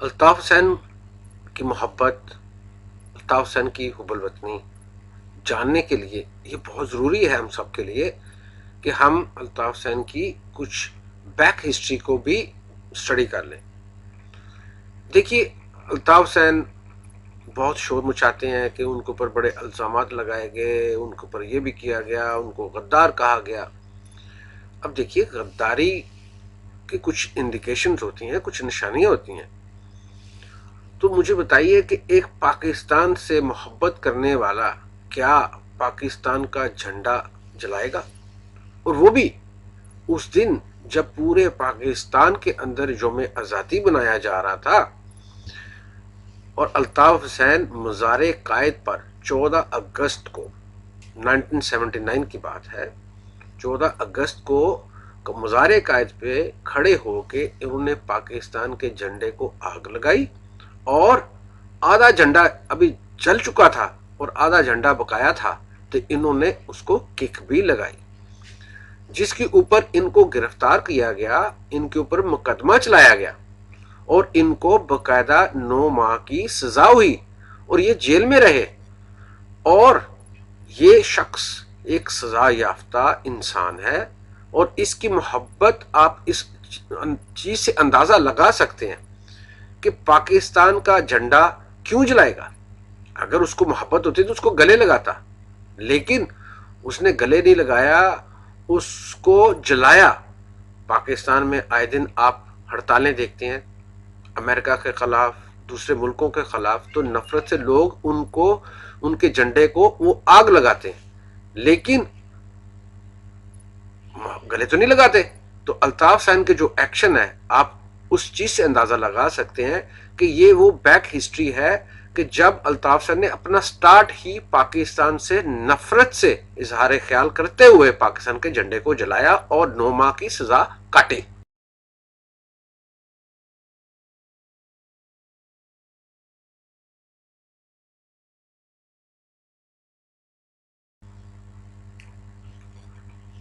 अल्ताफ हुसैन की मोहब्बत, अल्ताफ हुसैन की हुब्बुल वतनी जानने के लिए ये बहुत ज़रूरी है हम सब के लिए कि हम अल्ताफ हुसैन की कुछ बैक हिस्ट्री को भी स्टडी कर लें। देखिए, अल्ताफ हुसैन बहुत शोर मचाते हैं कि उनके ऊपर बड़े इल्ज़ामात लगाए गए, उनके ऊपर ये भी किया गया, उनको गद्दार कहा गया। अब देखिए, गद्दारी की कुछ इंडिकेशंस होती हैं, कुछ निशानियां होती हैं। तो मुझे बताइए कि एक पाकिस्तान से मोहब्बत करने वाला क्या पाकिस्तान का झंडा जलाएगा? और वो भी उस दिन जब पूरे पाकिस्तान के अंदर यौम आज़ादी बनाया जा रहा था और अल्ताफ हुसैन मज़ार कायद पर 14 अगस्त को 1979 की बात है, 14 अगस्त को मज़ार कायद पे खड़े होके इन्होंने पाकिस्तान के झंडे को आग लगाई और आधा झंडा अभी जल चुका था और आधा झंडा बकाया था, तो इन्होंने उसको किक भी लगाई, जिसके ऊपर इनको गिरफ्तार किया गया, इनके ऊपर मुकदमा चलाया गया और इनको बकायदा 9 माह की सजा हुई और ये जेल में रहे। और ये शख्स एक सजा याफ्ता इंसान है और इसकी मोहब्बत आप इस चीज से अंदाजा लगा सकते हैं कि पाकिस्तान का झंडा क्यों जलाएगा। अगर उसको मोहब्बत होती तो उसको गले लगाता, लेकिन उसने गले नहीं लगाया, उसको जलाया। पाकिस्तान में आए दिन आप हड़तालें देखते हैं अमेरिका के खिलाफ, दूसरे मुल्कों के खिलाफ, तो नफरत से लोग उनको, उनके झंडे को वो आग लगाते हैं, लेकिन गले तो नहीं लगाते। तो अल्ताफ हुसैन के जो एक्शन है, आप उस चीज से अंदाजा लगा सकते हैं कि ये वो बैक हिस्ट्री है कि जब अल्ताफ हुसैन ने अपना स्टार्ट ही पाकिस्तान से नफरत से इजहार ख्याल करते हुए पाकिस्तान के झंडे को जलाया और 9 माह की सजा काटी।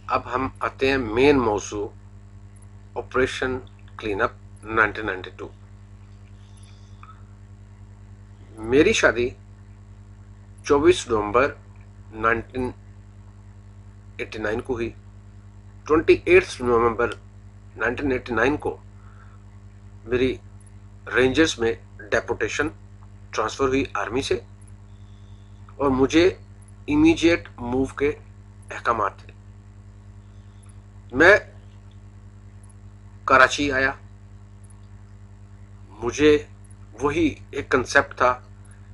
अब हम आते हैं मेन मौजू, ऑपरेशन क्लीनअप 1992। मेरी शादी 24 नवंबर 1989 को हुई। 28 नवंबर 1989 को मेरी रेंजर्स में डेपुटेशन ट्रांसफर हुई आर्मी से और मुझे इमीडिएट मूव के अहकामात थे। मैं कराची आया। मुझे वही एक कंसेप्ट था,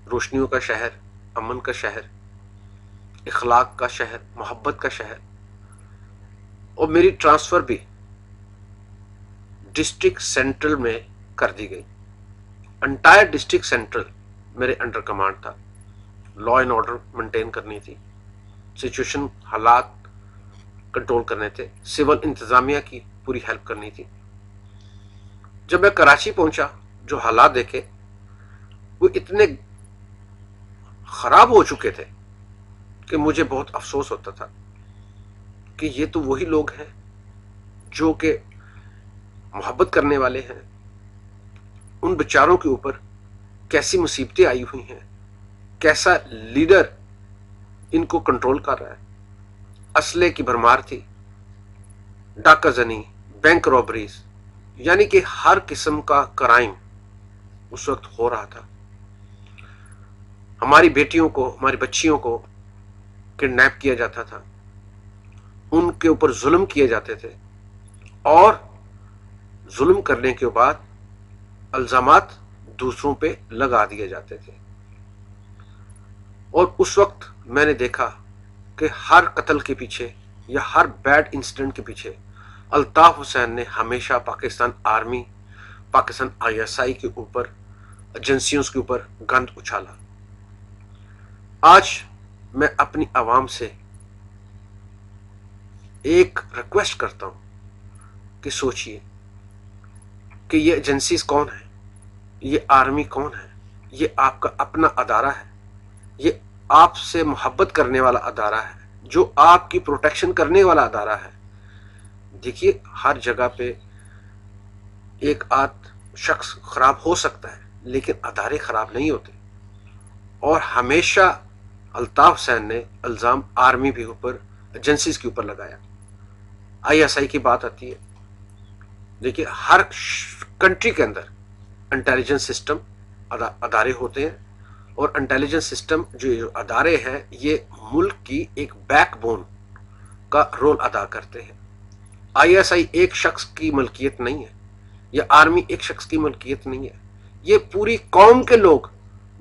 रोशनियों का शहर, अमन का शहर, इखलाक का शहर, मोहब्बत का शहर। और मेरी ट्रांसफर भी डिस्ट्रिक्ट सेंट्रल में कर दी गई। एंटायर डिस्ट्रिक्ट सेंट्रल मेरे अंडर कमांड था। लॉ एंड ऑर्डर मेंटेन करनी थी, सिचुएशन हालात कंट्रोल करने थे, सिविल इंतजामिया की पूरी हेल्प करनी थी। जब मैं कराची पहुंचा, जो हालात देखे वो इतने खराब हो चुके थे कि मुझे बहुत अफसोस होता था कि ये तो वही लोग हैं जो कि मोहब्बत करने वाले हैं। उन बेचारों के ऊपर कैसी मुसीबतें आई हुई हैं, कैसा लीडर इनको कंट्रोल कर रहा है। असले की भरमार थी, डाका जनी, बैंक रॉबरीज, यानी कि हर किस्म का क्राइम उस वक्त हो रहा था। हमारी बेटियों को, हमारी बच्चियों को किडनैप किया जाता था, उनके ऊपर जुल्म किए जाते थे और जुल्म करने के बाद इल्जामात दूसरों पे लगा दिए जाते थे। और उस वक्त मैंने देखा कि हर कत्ल के पीछे या हर बैड इंसिडेंट के पीछे अल्ताफ हुसैन ने हमेशा पाकिस्तान आर्मी, पाकिस्तान आईएसआई के ऊपर, एजेंसियों के ऊपर गंद उछाला। आज मैं अपनी आवाम से एक रिक्वेस्ट करता हूं कि सोचिए कि ये एजेंसीज कौन है, ये आर्मी कौन है। ये आपका अपना अदारा है, ये आपसे मोहब्बत करने वाला अदारा है, जो आपकी प्रोटेक्शन करने वाला अदारा है। देखिए, हर जगह पे एक आध شخص خراب ہو سکتا ہے لیکن ادارے خراب نہیں ہوتے. اور ہمیشہ الطاف حسین نے الزام آرمی کے اوپر، ایجنسیز کے اوپر لگایا. آئی ایس آئی کی بات آتی ہے، دیکھیے ہر کنٹری کے اندر انٹیلیجنس سسٹم ادارے ہوتے ہیں، اور انٹیلیجنس سسٹم جو ادارے ہیں یہ ملک کی ایک بیک بون کا رول ادا کرتے ہیں. آئی ایس آئی ایک شخص کی ملکیت نہیں ہے، یا آرمی ایک شخص کی ملکیت نہیں ہے، یہ پوری قوم کے لوگ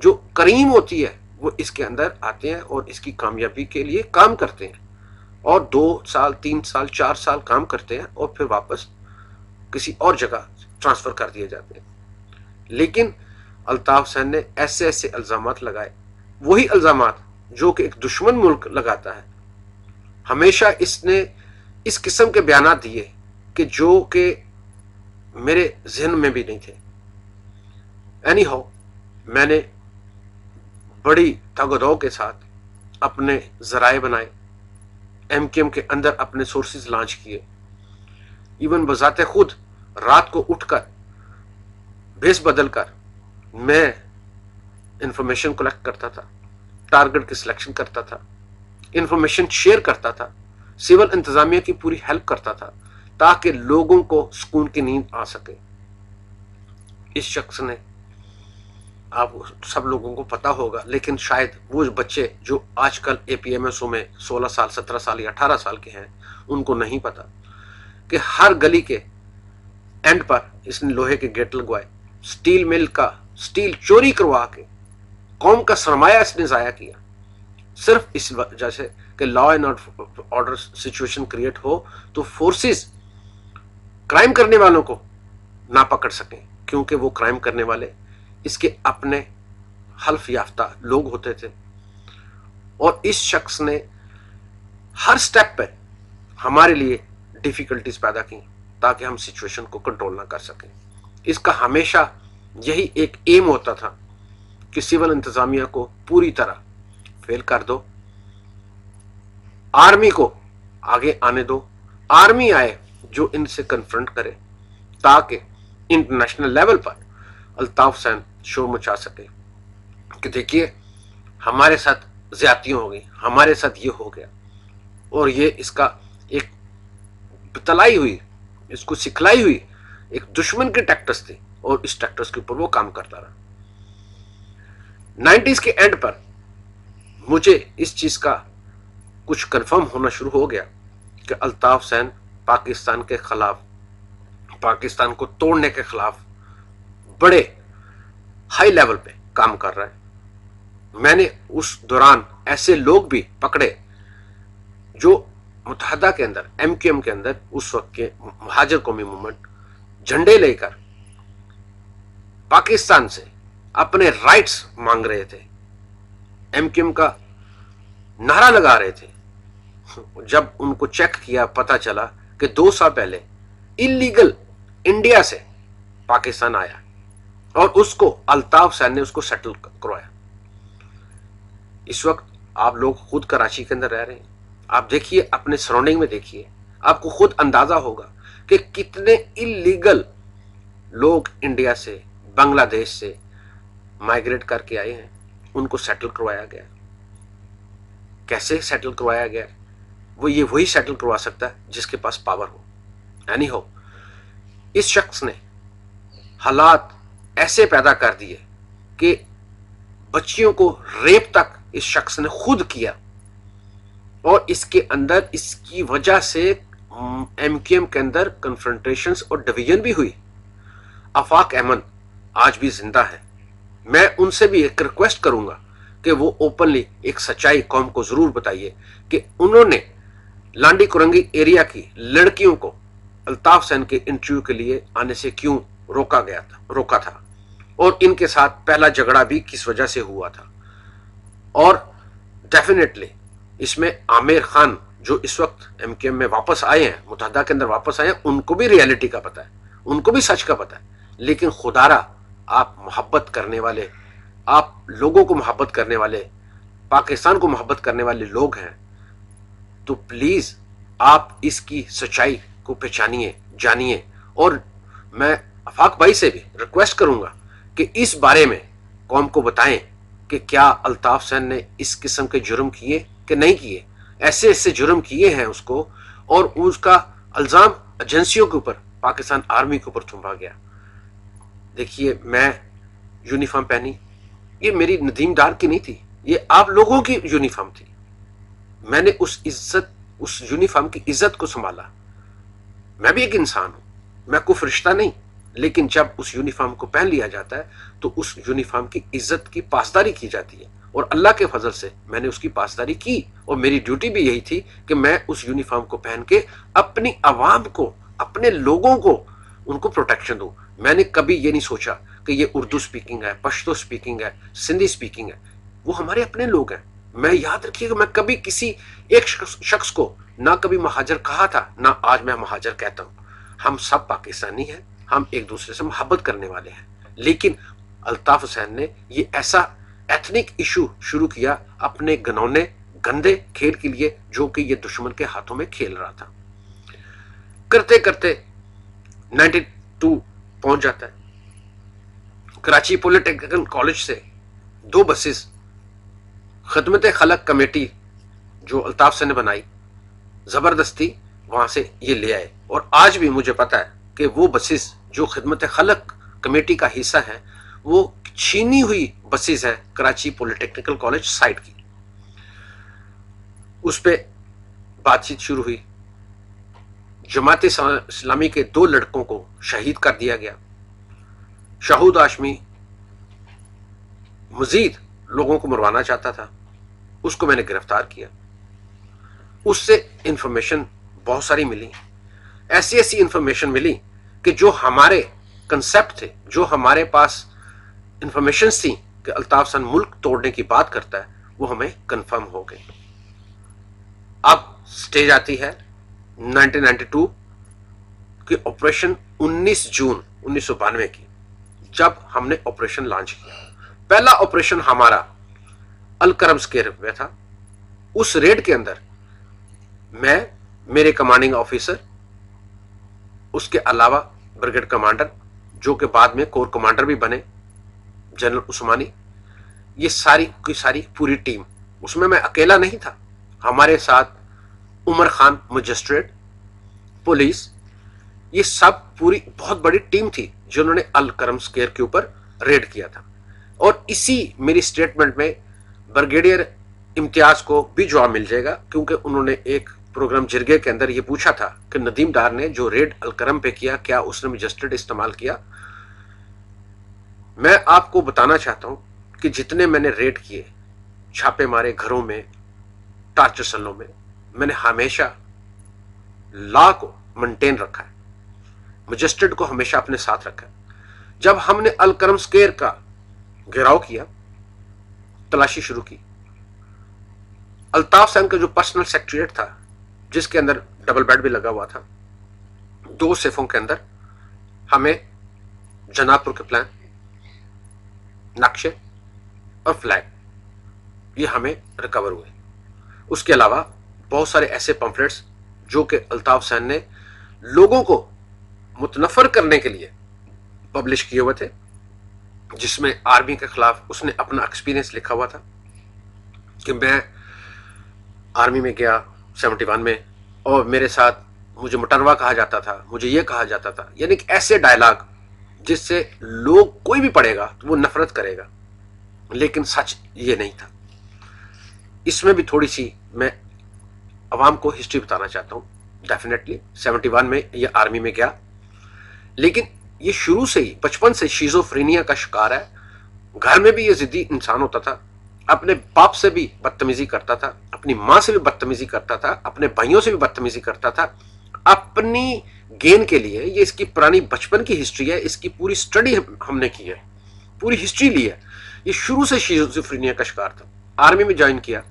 جو کریم ہوتی ہے وہ اس کے اندر آتے ہیں اور اس کی کامیابی کے لیے کام کرتے ہیں، اور 2 سال 3 سال 4 سال کام کرتے ہیں اور پھر واپس کسی اور جگہ ٹرانسفر کر دیے جاتے ہیں. لیکن الطاف حسین نے ایسے ایسے الزامات لگائے، وہی الزامات جو کہ ایک دشمن ملک لگاتا ہے. ہمیشہ اس نے اس قسم کے بیانات دیے کہ جو کہ میرے ذہن میں بھی نہیں تھے. اینی ہاؤ میں نے بڑی تگ و دو کے ساتھ اپنے ذرائع بنائے، ایم کیو ایم کے اندر اپنے سورسز لانچ کیے. ایون بذات خود رات کو اٹھ کر بھیس بدل کر میں انفارمیشن کلیکٹ کرتا تھا، ٹارگٹ کی سلیکشن کرتا تھا، انفارمیشن شیئر کرتا تھا، سول انتظامیہ کی پوری ہیلپ کرتا تھا تاکہ لوگوں کو سکون کی نیند آ سکے. اس شخص نے، آپ سب لوگوں کو پتا ہوگا لیکن شاید وہ بچے جو آج کل اے پی ایم ایس او میں 16 سال 17 سال یا 18 سال کے ہیں ان کو نہیں پتا کہ ہر گلی کے اینڈ پر اس نے لوہے کے گیٹ لگوائے، سٹیل مل کا سٹیل چوری کروا کے قوم کا سرمایہ اس نے ضائع کیا، صرف اس وجہ سے کہ law and order situation create ہو تو فورسز کرائم کرنے والوں کو نہ پکڑ سکیں، کیونکہ وہ کرائم کرنے والے اس کے اپنے حلف یافتہ لوگ ہوتے تھے. اور اس شخص نے ہر سٹیپ پہ ہمارے لیے ڈیفیکلٹیز پیدا کی تاکہ ہم سچویشن کو کنٹرول نہ کر سکیں. اس کا ہمیشہ یہی ایک ایم ہوتا تھا کہ سول انتظامیہ کو پوری طرح فیل کر دو، آرمی کو آگے آنے دو، آرمی آئے جو ان سے کنفرنٹ کرے تاکہ انٹرنیشنل لیول پر الطاف حسین شور مچا سکے کہ دیکھیے ہمارے ساتھ زیادتیاں ہو گئی، ہمارے ساتھ یہ ہو گیا. اور یہ اس کا ایک بتلائی ہوئی، اس کو سکھلائی ہوئی ایک دشمن کے ٹیکٹس تھے، اور اس ٹیکٹس کے اوپر وہ کام کرتا رہا. 90s کے اینڈ پر مجھے اس چیز کا کچھ کنفرم ہونا شروع ہو گیا کہ الطاف حسین پاکستان کے خلاف، پاکستان کو توڑنے کے خلاف بڑے ہائی لیول پہ کام کر رہا ہے. میں نے اس دوران ایسے لوگ بھی پکڑے جو متحدہ کے اندر، ایم کیو ایم کے اندر، اس وقت کے مہاجر قومی موومنٹ جھنڈے لے کر پاکستان سے اپنے رائٹس مانگ رہے تھے، ایم کیو ایم کا نعرہ لگا رہے تھے. جب ان کو چیک کیا پتا چلا کہ 2 سال پہلے انلیگل انڈیا سے پاکستان آیا اور اس کو الطاف حسین نے اس کو سیٹل کروایا. اس وقت آپ لوگ خود کراچی کے اندر رہ رہے ہیں، آپ دیکھیے اپنے سراؤنڈنگ میں دیکھیے، آپ کو خود اندازہ ہوگا کہ کتنے انلیگل لوگ انڈیا سے، بنگلہ دیش سے مائگریٹ کر کے آئے ہیں، ان کو سیٹل کروایا گیا. کیسے سیٹل کروایا گیا؟ وہ یہ وہی سیٹل کروا سکتا ہے جس کے پاس پاور ہو. یعنی ہو اس شخص نے حالات ایسے پیدا کر دیے کہ بچیوں کو ریپ تک اس شخص نے خود کیا، اور اس کے اندر اس کی وجہ سے ایم کیو ایم کے اندر کنفرنٹیشنز اور ڈویژن بھی ہوئی. آفاق احمد آج بھی زندہ ہے، میں ان سے بھی ایک ریکویسٹ کروں گا کہ وہ اوپنلی ایک سچائی قوم کو ضرور بتائیے کہ انہوں نے لانڈی کرنگی ایریا کی لڑکیوں کو الطاف حسین کے انٹرویو کے لیے آنے سے کیوں روکا تھا، اور ان کے ساتھ پہلا جھگڑا بھی کس وجہ سے ہوا تھا. اور ڈیفینیٹلی اس میں عامر خان جو اس وقت ایم کیو ایم میں واپس آئے ہیں، متحدہ کے اندر واپس آئے ہیں، ان کو بھی ریالٹی کا پتہ ہے، ان کو بھی سچ کا پتہ ہے. لیکن خدارا آپ محبت کرنے والے، آپ لوگوں کو محبت کرنے والے، پاکستان کو محبت کرنے والے لوگ ہیں، تو پلیز آپ اس کی سچائی کو پہچانیے، جانیے. اور میں आफाक भाई से भी रिक्वेस्ट करूंगा कि इस बारे में कौम को बताएं कि क्या अल्ताफ हुसैन ने इस किस्म के जुर्म किए कि नहीं किए। ऐसे ऐसे जुर्म किए हैं उसको, और उसका इल्जाम एजेंसियों के ऊपर, पाकिस्तान आर्मी के ऊपर थोपा गया। देखिए, मैं यूनिफॉर्म पहनी, ये मेरी नदीम डार की नहीं थी, ये आप लोगों की यूनिफॉर्म थी। मैंने उस यूनिफॉर्म की इज्जत को संभाला। मैं भी एक इंसान हूं, मैं कोई फरिश्ता नहीं, लेकिन जब उस यूनिफॉर्म को पहन लिया जाता है तो उस यूनिफॉर्म की इज्जत की पासदारी की जाती है, और अल्लाह के फजल से मैंने उसकी पासदारी की। और मेरी ड्यूटी भी यही थी कि मैं उस यूनिफॉर्म को पहन के अपनी आवाम को, अपने लोगों को, उनको प्रोटेक्शन दूं। मैंने कभी ये नहीं सोचा कि ये उर्दू स्पीकिंग है, पश्तो स्पीकिंग है, सिंधी स्पीकिंग है, वो हमारे अपने लोग हैं। मैं, याद रखिएगा, मैं कभी किसी एक शख्स को ना कभी महाजर कहा था, ना आज मैं महाजर कहता हूं। हम सब पाकिस्तानी हैं, हम एक दूसरे से मोहब्बत करने वाले हैं। लेकिन अल्ताफ हुसैन ने ये ऐसा एथनिक इशू शुरू किया अपने घिनौने गंदे खेल के लिए, जो कि ये दुश्मन के हाथों में खेल रहा था। करते करते 92 पहुंच जाता है। कराची पॉलिटेक्निकल कॉलेज से 2 बसेस खिदमत खलक कमेटी जो अल्ताफ हुसैन ने बनाई, जबरदस्ती वहां से ये ले आए। और आज भी मुझे पता है कि वो बसेस जो खिदमत खलक कमेटी का हिस्सा है, वो छीनी हुई बसेस है कराची पॉलिटेक्निकल कॉलेज साइड की। उस पे बातचीत शुरू हुई। जमात इस्लामी के 2 लड़कों को शहीद कर दिया गया। शाहूद हाशमी मजीद लोगों को मरवाना चाहता था, उसको मैंने गिरफ्तार किया। उससे इंफॉर्मेशन बहुत सारी मिली, ऐसी ऐसी इंफॉर्मेशन मिली कि जो हमारे कंसेप्ट थे, जो हमारे पास इंफॉर्मेशन थी कि अल्ताफ हुसैन मुल्क तोड़ने की बात करता है, वो हमें कंफर्म हो गई। अब स्टेज आती है 1992 की, ऑपरेशन 19 जून 1992 की, जब हमने ऑपरेशन लॉन्च किया। पहला ऑपरेशन हमारा अलकरम स्क्वायर में था। उस रेड के अंदर मैं, मेरे कमांडिंग ऑफिसर, उसके अलावा ब्रिगेड कमांडर जो कि बाद में कोर कमांडर भी बने, जनरल उस्मानी, ये सारी की सारी पूरी टीम, उसमें मैं अकेला नहीं था। हमारे साथ उमर खान मजिस्ट्रेट, पुलिस, ये सब पूरी बहुत बड़ी टीम थी जिन्होंने अलकरम स्क्वायर के ऊपर रेड किया था। और इसी मेरी स्टेटमेंट में ब्रिगेडियर इम्तियाज को भी जवाब मिल जाएगा, क्योंकि उन्होंने एक प्रोग्राम जिरगे के अंदर ये पूछा था कि नदीम डार ने जो रेड अलकरम पे किया, क्या उसने मजिस्ट्रेट इस्तेमाल किया। मैं आपको बताना चाहता हूं कि जितने मैंने रेड किए, छापे मारे घरों में, टार्चर सेलों में, मैंने हमेशा लॉ को मेंटेन रखा है, मजिस्ट्रेट को हमेशा अपने साथ रखा है। जब हमने अलकरम स्क्वायर का घेराव किया, तलाशी शुरू की, अल्ताफ हुसैन का जो पर्सनल सेक्रेटरीट था, जिसके अंदर डबल बेड भी लगा हुआ था, 2 सेफों के अंदर हमें जनापुर के प्लान, नक्शे और फ्लैग ये हमें रिकवर हुए। उसके अलावा बहुत सारे ऐसे पंफलेट्स जो कि अल्ताफ हुसैन ने लोगों को मुतनफर करने के लिए पब्लिश किए हुए थे, जिसमें आर्मी के खिलाफ उसने अपना एक्सपीरियंस लिखा हुआ था कि मैं आर्मी में गया 71 में, और मेरे साथ मुझे मुटरवा कहा जाता था, मुझे ये कहा जाता था, यानी कि ऐसे डायलॉग जिससे लोग, कोई भी पढ़ेगा तो वो नफरत करेगा। लेकिन सच ये नहीं था। इसमें भी थोड़ी सी मैं अवाम को हिस्ट्री बताना चाहता हूं। डेफिनेटली 71 में ये आर्मी में गया, लेकिन ये शुरू से ही, बचपन से शिजोफ्रेनिया का शिकार है। घर में भी ये जिद्दी इंसान होता था, अपने बाप से भी बदतमीजी करता था, अपनी मां से भी बदतमीजी करता था, अपने भाइयों से भी बदतमीजी करता था, अपनी गेन के लिए। ये इसकी पुरानी बचपन की हिस्ट्री है, इसकी पूरी स्टडी हमने की है, पूरी हिस्ट्री ली है। ये शुरू से शिजोफ्रेनिया का शिकार था। आर्मी में ज्वाइन किया।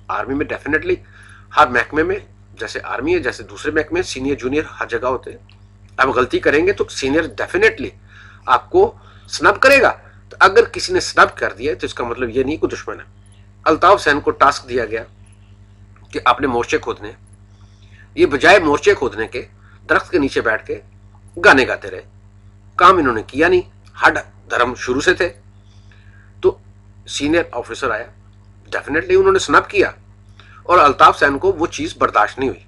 आर्मी में डेफिनेटली हर महकमे में, जैसे आर्मी है, जैसे दूसरे महकमे, सीनियर जूनियर हर जगह होते हैं। अब गलती करेंगे तो सीनियर डेफिनेटली आपको स्नब करेगा। तो अगर किसी ने स्नब कर दिया तो इसका मतलब ये नहीं कोई दुश्मन है। अल्ताफ हुसैन को टास्क दिया गया कि आपने मोर्चे खोदने। ये बजाय मोर्चे खोदने के दरख्त के नीचे बैठ के गाने गाते रहे, काम इन्होंने किया नहीं, हड धर्म शुरू से थे। तो सीनियर ऑफिसर आया, डेफिनेटली उन्होंने स्नैप किया, और अल्ताफ सैन को वो चीज बर्दाश्त नहीं हुई।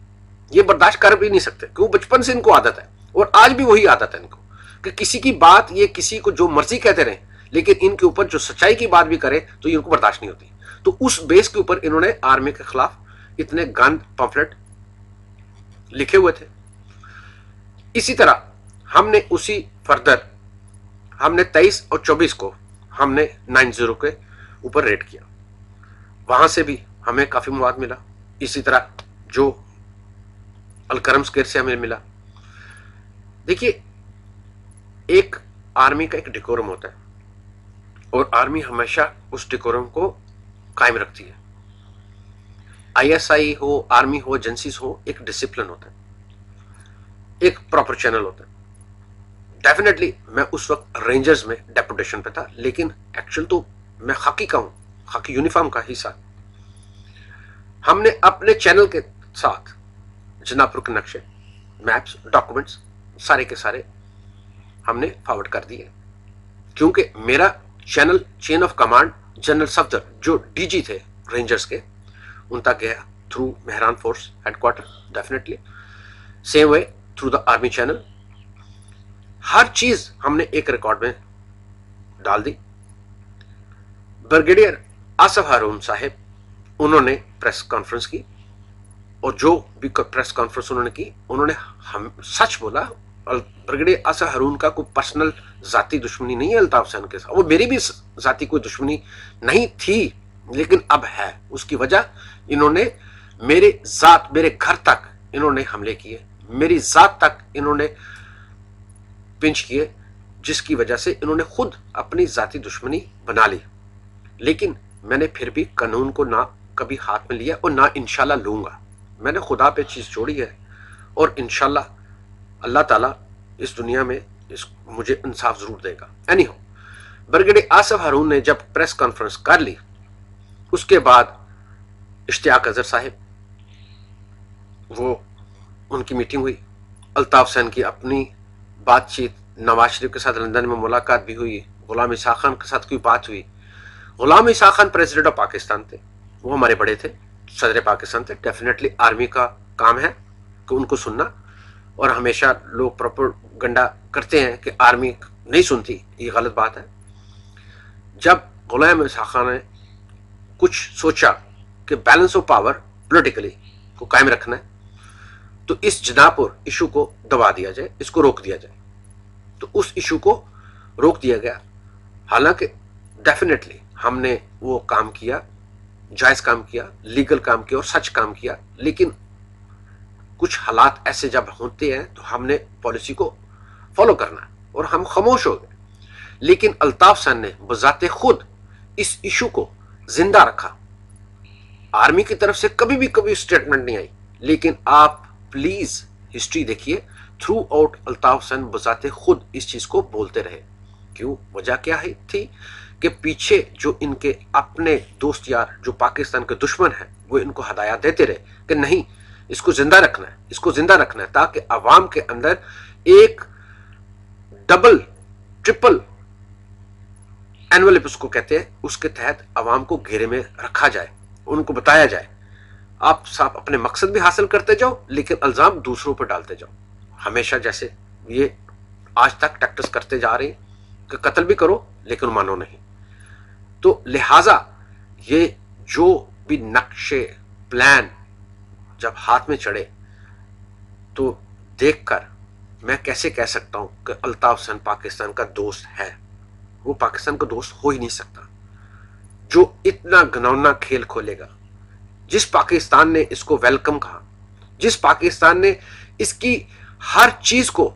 ये बर्दाश्त कर भी नहीं सकते क्योंकि बचपन से इनको आदत है, और आज भी वही आदत है इनको कि किसी की बात ये किसी को जो मर्जी कहते रहे, लेकिन इनके ऊपर जो सच्चाई की बात भी करे तो ये इनको बर्दाश्त नहीं होती। तो उस बेस के ऊपर इन्होंने आर्मी के खिलाफ इतने गंद पंफलेट लिखे हुए थे। इसी तरह हमने उसी फर्दर हमने 23 और 24 को हमने 90 के ऊपर रेड किया, वहां से भी हमें काफी मवाद मिला। इसी तरह जो अलकरम स्केर से हमें मिला। देखिए, एक आर्मी का एक डेकोरम होता है, और आर्मी हमेशा उस डेकोरम को कायम रखती है। आईएसआई हो, आर्मी हो, एजेंसीज हो, एक डिसिप्लिन होता है, एक प्रॉपर चैनल होता है। डेफिनेटली मैं उस वक्त रेंजर्स में डेपुटेशन पे था, लेकिन एक्चुअल तो मैं खाकी का हूं, खाकी यूनिफॉर्म का हिस्सा। हमने अपने चैनल के साथ जनापुर के नक्शे, मैप्स, डॉक्यूमेंट्स सारे के सारे हमने फॉरवर्ड कर दिए, क्योंकि मेरा channel chain of command general Safdar जो डीजी थे रेंजर्स के, उन तक गया through Mehran force headquarter, definitely same way through the army channel. हर चीज हमने एक रिकॉर्ड में डाल दी। ब्रिगेडियर आसिफ हारून साहब, उन्होंने प्रेस कॉन्फ्रेंस की, और जो भी प्रेस कॉन्फ्रेंस उन्होंने की, उन्होंने हम सच बोला। ब्रिगेडियर आसिफ हारून का कोई पर्सनल जाती दुश्मनी नहीं है अल्ताफ सैन के साथ, वो मेरी भी जाती कोई दुश्मनी नहीं थी, लेकिन अब है। उसकी वजह इन्होंने मेरे घर तक इन्होंने हमले किए, मेरी जात तक इन्होंने पिंच किए, जिसकी वजह से इन्होंने खुद अपनी जाती दुश्मनी बना ली। लेकिन मैंने फिर भी कानून को ना कभी हाथ में लिया, और ना इंशाल्लाह लूंगा। मैंने खुदा पे चीज छोड़ी है, और इंशाल्लाह अल्लाह ताला इस दुनिया में मुझे इंसाफ जरूर देगा। एनीहो, ब्रिगेडियर आसिफ हारून ने जब प्रेस कॉन्फ्रेंस कर ली, उसके बाद इश्तियाक अजहर साहब, वो उनकी मीटिंग हुई, अल्ताफ सैन की अपनी बातचीत, नवाज शरीफ के साथ लंदन में मुलाकात भी हुई, गुलाम ईसा खान के साथ कोई बात हुई। गुलाम ईसा खान प्रेसिडेंट ऑफ पाकिस्तान थे, वो हमारे बड़े थे, सदर पाकिस्तान थे। डेफिनेटली आर्मी का काम है कि उनको सुनना, और हमेशा लोग प्रोपेगेंडा करते हैं कि आर्मी नहीं सुनती, ये गलत बात है। जब गुलाम ईसा खान ने कुछ सोचा कि बैलेंस ऑफ पावर पॉलिटिकली को कायम रखना है, तो इस जनापुर इशू को दबा दिया जाए, इसको रोक दिया जाए, तो उस इशू को रोक दिया गया। हालांकि डेफिनेटली हमने वो काम किया, जायज काम किया, लीगल काम किया और सच काम किया, लेकिन कुछ हालात ऐसे जब होते हैं तो हमने पॉलिसी को फॉलो करना है, और हम खामोश हो गए। लेकिन अल्ताफ सैन ने बजाते खुद इस इशू को जिंदा रखा। आर्मी की तरफ से कभी स्टेटमेंट नहीं आई, लेकिन आप प्लीज हिस्ट्री देखिए, थ्रू आउट अल्ताफ सैन बजाते खुद इस चीज को बोलते रहे। क्यों? वजह क्या है थी कि पीछे जो इनके अपने दोस्त यार जो पाकिस्तान के दुश्मन हैं, वो इनको हदायत देते रहे कि नहीं, इसको जिंदा रखना है, इसको जिंदा रखना है, ताकि अवाम के अंदर एक डबल ट्रिपल एनवेलप उसको कहते हैं, उसके तहत अवाम को घेरे में रखा जाए, उनको बताया जाए आप साहब अपने मकसद भी हासिल करते जाओ, लेकिन इल्जाम दूसरों पर डालते जाओ। हमेशा जैसे ये आज तक टैक्टिस करते जा रहे हैं कि कत्ल भी करो लेकिन मानो नहीं। तो लिहाजा ये जो भी नक्शे प्लान जब हाथ में चढ़े, तो देखकर मैं कैसे कह सकता हूं कि अल्ताफ सैन पाकिस्तान का दोस्त है। वो पाकिस्तान का दोस्त हो ही नहीं सकता जो इतना घिनौना खेल खोलेगा। जिस पाकिस्तान ने इसको वेलकम कहा, जिस पाकिस्तान ने इसकी हर चीज को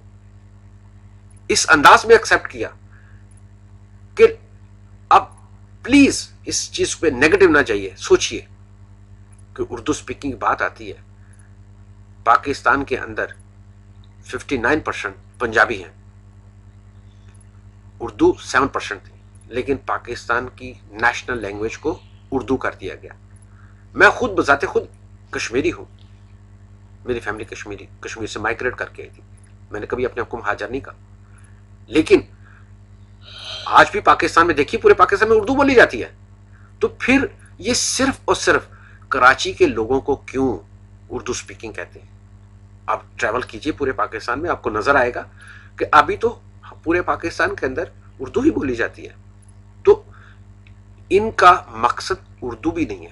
इस अंदाज में एक्सेप्ट किया कि अब प्लीज इस चीज पे नेगेटिव ना जाइए। सोचिए कि उर्दू स्पीकिंग की बात आती है, पाकिस्तान के अंदर 59% पंजाबी हैं, उर्दू 7% थी, लेकिन पाकिस्तान की नेशनल लैंग्वेज को उर्दू कर दिया गया। मैं खुद बजाते खुद कश्मीरी हूं, मेरी फैमिली कश्मीर से माइग्रेट करके आई थी, मैंने कभी अपने आप को महाजर नहीं कहा, لیکن آج بھی پاکستان میں دیکھیے پورے پاکستان میں اردو بولی جاتی ہے. تو پھر یہ صرف اور صرف کراچی کے لوگوں کو کیوں اردو سپیکنگ کہتے ہیں؟ آپ ٹریول کیجئے پورے پاکستان میں، آپ کو نظر آئے گا کہ ابھی تو پورے پاکستان کے اندر اردو ہی بولی جاتی ہے. تو ان کا مقصد اردو بھی نہیں ہے،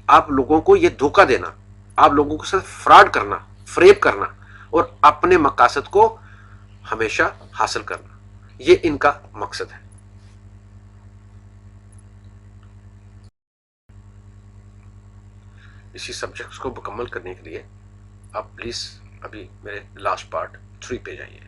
آپ لوگوں کو یہ دھوکہ دینا، آپ لوگوں کے ساتھ فراڈ کرنا، فریب کرنا اور اپنے مقاصد کو ہمیشہ حاصل کرنا، یہ ان کا مقصد ہے. اسی سبجیکٹس کو مکمل کرنے کے لیے آپ پلیز ابھی میرے لاسٹ پارٹ 3 پہ جائیے.